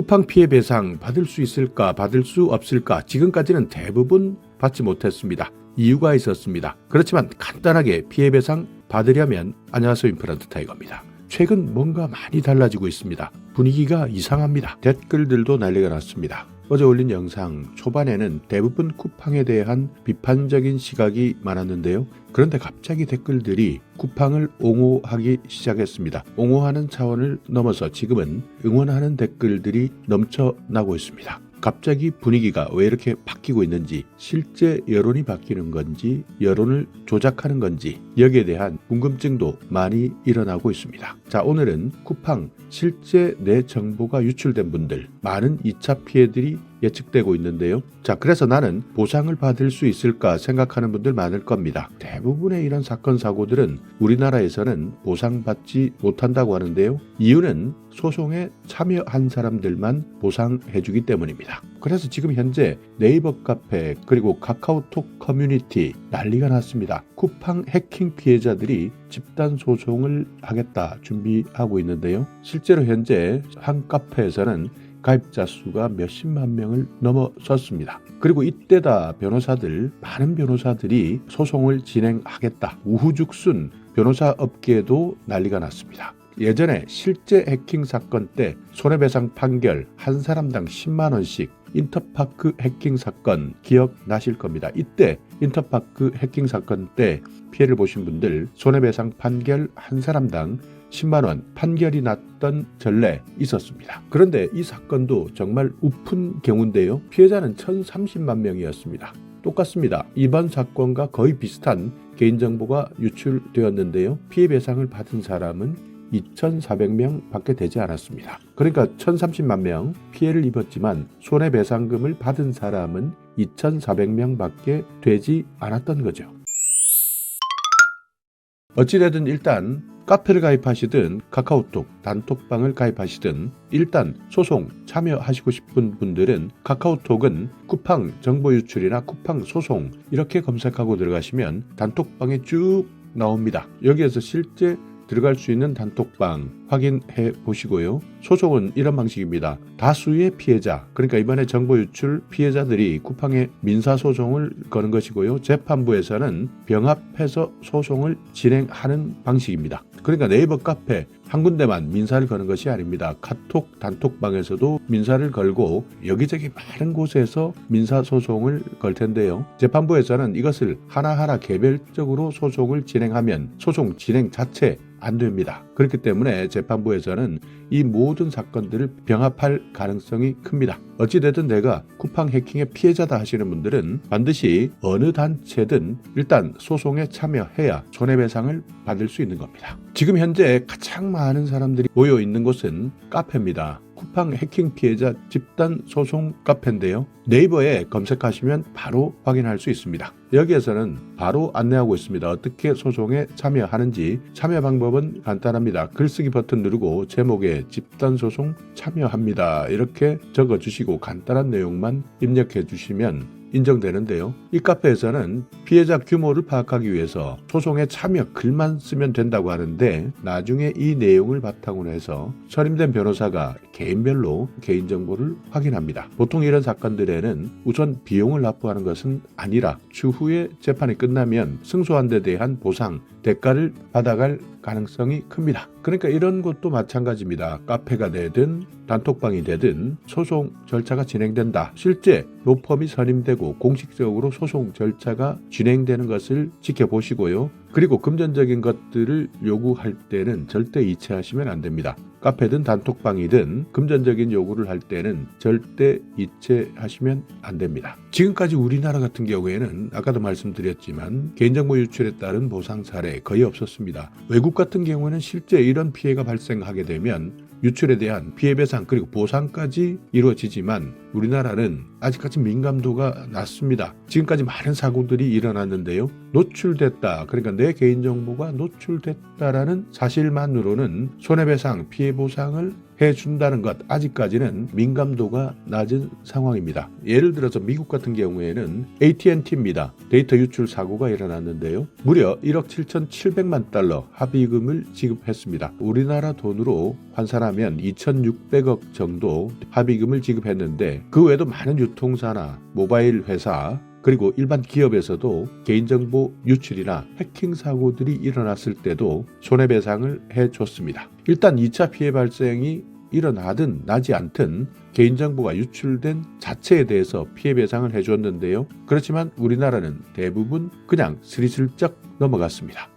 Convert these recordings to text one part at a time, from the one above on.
쿠팡 피해 배상 받을 수 있을까, 받을 수 없을까? 지금까지는 대부분 받지 못했습니다. 이유가 있었습니다. 그렇지만 간단하게 피해 배상 받으려면 안녕하세요 임플란트 타이거입니다. 최근 뭔가 많이 달라지고 있습니다. 분위기가 이상합니다. 댓글들도 난리가 났습니다. 어제 올린 영상 초반에는 대부분 쿠팡에 대한 비판적인 시각이 많았는데요. 그런데 갑자기 댓글들이 쿠팡을 옹호하기 시작했습니다. 옹호하는 차원을 넘어서 지금은 응원하는 댓글들이 넘쳐나고 있습니다. 갑자기 분위기가 왜 이렇게 바뀌고 있는지, 실제 여론이 바뀌는 건지, 여론을 조작하는 건지 여기에 대한 궁금증도 많이 일어나고 있습니다. 자, 오늘은 쿠팡 실제 내 정보가 유출된 분들, 많은 2차 피해들이 예측되고 있는데요. 자, 그래서 나는 보상을 받을 수 있을까 생각하는 분들 많을 겁니다. 대부분의 이런 사건 사고들은 우리나라에서는 보상받지 못한다고 하는데요. 이유는 소송에 참여한 사람들만 보상해주기 때문입니다. 그래서 지금 현재 네이버 카페 그리고 카카오톡 커뮤니티 난리가 났습니다. 쿠팡 해킹 피해자들이 집단 소송을 하겠다 준비하고 있는데요. 실제로 현재 한 카페에서는 가입자 수가 몇십만 명을 넘어섰습니다. 그리고 이때다 많은 변호사들이 소송을 진행하겠다. 우후죽순 변호사 업계에도 난리가 났습니다. 예전에 실제 해킹 사건 때 손해배상 판결 한 사람당 10만 원씩 인터파크 해킹 사건 기억나실 겁니다. 이때 인터파크 해킹 사건 때 피해를 보신 분들 손해배상 판결 한 사람당 10만 원 판결이 났던 전례 있었습니다. 그런데 이 사건도 정말 우픈 경우인데요. 피해자는 1,030만 명이었습니다. 똑같습니다. 이번 사건과 거의 비슷한 개인정보가 유출되었는데요. 피해 배상을 받은 사람은 2,400명 밖에 되지 않았습니다. 그러니까 1,030만 명 피해를 입었지만 손해배상금을 받은 사람은 2,400명 밖에 되지 않았던 거죠. 어찌되든 일단 카페를 가입하시든 카카오톡 단톡방을 가입하시든 일단 소송 참여하시고 싶은 분들은 카카오톡은 쿠팡 정보 유출이나 쿠팡 소송 이렇게 검색하고 들어가시면 단톡방에 쭉 나옵니다. 여기에서 실제 들어갈 수 있는 단톡방 확인해 보시고요. 소송은 이런 방식입니다. 다수의 피해자, 그러니까 이번에 정보 유출 피해자들이 쿠팡에 민사소송을 거는 것이고요. 재판부에서는 병합해서 소송을 진행하는 방식입니다. 그러니까 네이버 카페 한 군데만 민사를 거는 것이 아닙니다. 카톡 단톡방에서도 민사를 걸고 여기저기 많은 곳에서 민사소송을 걸 텐데요. 재판부에서는 이것을 하나하나 개별적으로 소송을 진행하면 소송 진행 자체 안 됩니다. 그렇기 때문에 재판부에서는 이 모든 사건들을 병합할 가능성이 큽니다. 어찌되든 내가 쿠팡 해킹의 피해자다 하시는 분들은 반드시 어느 단체든 일단 소송에 참여해야 손해배상을 받을 수 있는 겁니다. 지금 현재 가장 많은 사람들이 모여 있는 곳은 카페입니다. 쿠팡 해킹 피해자 집단 소송 카페인데요. 네이버에 검색하시면 바로 확인할 수 있습니다. 여기에서는 바로 안내하고 있습니다. 어떻게 소송에 참여하는지. 참여 방법은 간단합니다. 글쓰기 버튼 누르고 제목에 집단 소송 참여합니다. 이렇게 적어주시고 간단한 내용만 입력해 주시면 인정되는데요. 이 카페에서는 피해자 규모를 파악하기 위해서 소송에 참여 글만 쓰면 된다고 하는데 나중에 이 내용을 바탕으로 해서 선임된 변호사가 개인별로 개인정보를 확인합니다. 보통 이런 사건들에는 우선 비용을 납부하는 것은 아니라 추후에 재판이 끝나면 승소한 데 대한 보상, 대가를 받아갈 가능성이 큽니다. 그러니까 이런 것도 마찬가지입니다. 카페가 되든 단톡방이 되든 소송 절차가 진행된다. 실제 로펌이 선임되고 공식적으로 소송 절차가 진행되는 것을 지켜보시고요. 그리고 금전적인 것들을 요구할 때는 절대 이체하시면 안 됩니다. 카페든 단톡방이든 금전적인 요구를 할 때는 절대 이체하시면 안 됩니다. 지금까지 우리나라 같은 경우에는 아까도 말씀드렸지만 개인정보 유출에 따른 보상 사례 거의 없었습니다. 외국 같은 경우에는 실제 이런 피해가 발생하게 되면 유출에 대한 피해배상 그리고 보상까지 이루어지지만 우리나라는 아직까지 민감도가 낮습니다. 지금까지 많은 사고들이 일어났는데요. 노출됐다. 그러니까 내 개인정보가 노출됐다라는 사실만으로는 손해배상, 피해보상을 해준다는 것, 아직까지는 민감도가 낮은 상황입니다. 예를 들어서 미국 같은 경우에는 AT&T입니다. 데이터 유출 사고가 일어났는데요. 무려 1억 7,700만 달러 합의금을 지급했습니다. 우리나라 돈으로 환산하면 2,600억 정도 합의금을 지급했는데, 그 외에도 많은 유통사나 모바일 회사 그리고 일반 기업에서도 개인정보 유출이나 해킹 사고들이 일어났을 때도 손해배상을 해줬습니다. 일단 2차 피해 발생이 일어나든 나지 않든 개인정보가 유출된 자체에 대해서 피해배상을 해줬는데요. 그렇지만 우리나라는 대부분 그냥 스리슬쩍 넘어갔습니다.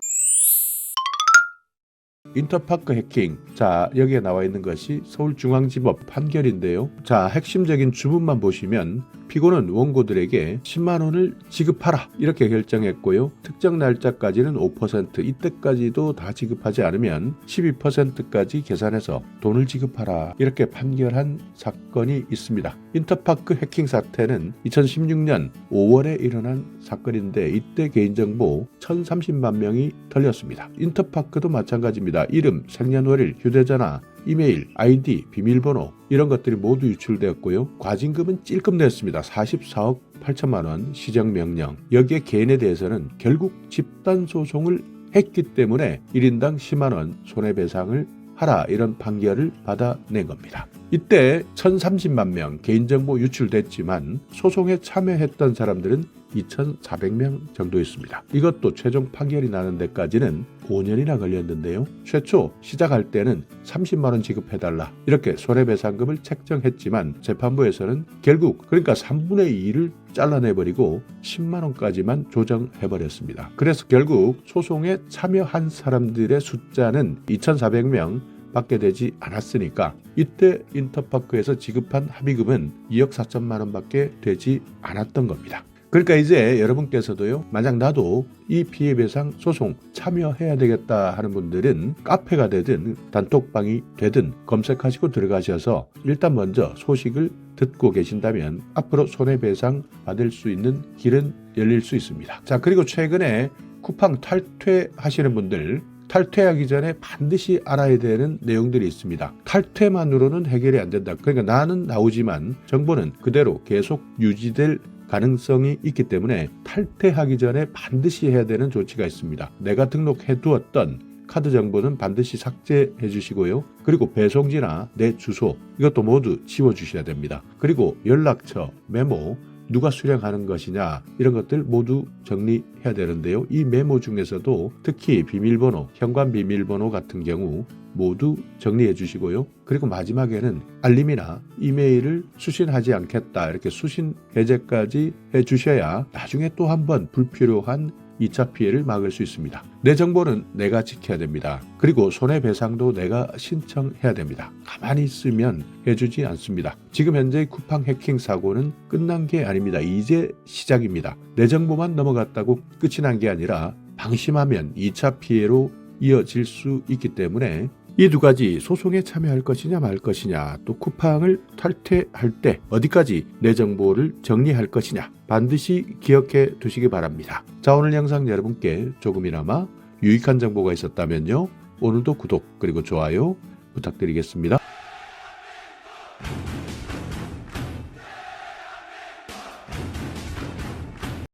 인터파크 해킹. 자, 여기에 나와 있는 것이 서울중앙지법 판결인데요. 자, 핵심적인 주문만 보시면 피고는 원고들에게 10만 원을 지급하라 이렇게 결정했고요. 특정 날짜까지는 5%, 이때까지도 다 지급하지 않으면 12%까지 계산해서 돈을 지급하라 이렇게 판결한 사건이 있습니다. 인터파크 해킹 사태는 2016년 5월에 일어난 사건인데, 이때 개인정보 1,030만 명이 털렸습니다. 인터파크도 마찬가지입니다. 이름, 생년월일, 휴대전화, 이메일, 아이디, 비밀번호 이런 것들이 모두 유출되었고요. 과징금은 찔끔 냈습니다. 44억 8천만 원 시정명령. 여기에 개인에 대해서는 결국 집단소송을 했기 때문에 1인당 10만 원 손해배상을 하라 이런 판결을 받아낸 겁니다. 이때 1,030만 명 개인정보 유출됐지만 소송에 참여했던 사람들은 2,400명 정도였습니다. 이것도 최종 판결이 나는 데까지는 5년이나 걸렸는데요. 최초 시작할 때는 30만 원 지급해달라 이렇게 손해배상금을 책정했지만 재판부에서는 결국 그러니까 3분의 2를 잘라내버리고 10만 원까지만 조정해버렸습니다. 그래서 결국 소송에 참여한 사람들의 숫자는 2,400명 받게 되지 않았으니까 이때 인터파크에서 지급한 합의금은 2억 4천만 원밖에 되지 않았던 겁니다. 그러니까 이제 여러분께서도요, 만약 나도 이 피해배상 소송 참여해야 되겠다 하는 분들은 카페가 되든 단톡방이 되든 검색하시고 들어가셔서 일단 먼저 소식을 듣고 계신다면 앞으로 손해배상 받을 수 있는 길은 열릴 수 있습니다. 자, 그리고 최근에 쿠팡 탈퇴하시는 분들, 탈퇴하기 전에 반드시 알아야 되는 내용들이 있습니다. 탈퇴만으로는 해결이 안 된다. 그러니까 나는 나오지만 정보는 그대로 계속 유지될 가능성이 있기 때문에 탈퇴하기 전에 반드시 해야 되는 조치가 있습니다. 내가 등록해 두었던 카드 정보는 반드시 삭제해 주시고요. 그리고 배송지나 내 주소 이것도 모두 지워 주셔야 됩니다. 그리고 연락처, 메모, 누가 수령하는 것이냐 이런 것들 모두 정리해야 되는데요. 이 메모 중에서도 특히 비밀번호, 현관 비밀번호 같은 경우 모두 정리해 주시고요. 그리고 마지막에는 알림이나 이메일을 수신하지 않겠다 이렇게 수신 해제까지 해 주셔야 나중에 또 한 번 불필요한 2차 피해를 막을 수 있습니다. 내 정보는 내가 지켜야 됩니다. 그리고 손해배상도 내가 신청해야 됩니다. 가만히 있으면 해주지 않습니다. 지금 현재 쿠팡 해킹 사고는 끝난 게 아닙니다. 이제 시작입니다. 내 정보만 넘어갔다고 끝이 난 게 아니라 방심하면 2차 피해로 이어질 수 있기 때문에 이 두 가지 소송에 참여할 것이냐 말 것이냐, 또 쿠팡을 탈퇴할 때 어디까지 내 정보를 정리할 것이냐 반드시 기억해 두시기 바랍니다. 자, 오늘 영상 여러분께 조금이나마 유익한 정보가 있었다면요, 오늘도 구독 그리고 좋아요 부탁드리겠습니다.